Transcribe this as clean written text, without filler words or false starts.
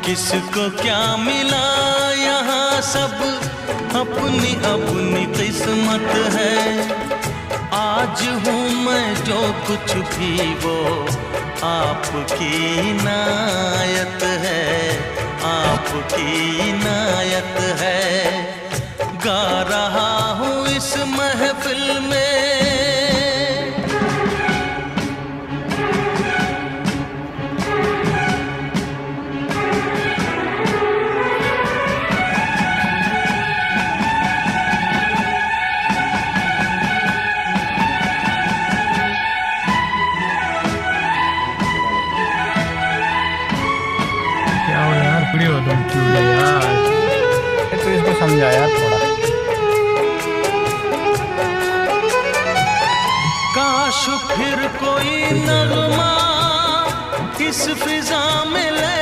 किसको क्या मिला यहाँ सब अपनी अपनी किस्मत है। आज हूँ मैं जो कुछ भी वो आपकी इनायत है, आपकी इनायत है। गा रहा हूँ इस महफिल में हो तुम क्यों यार, तो इसको समझा यार थोड़ा। काश फिर कोई नगमा इस फिजा में ले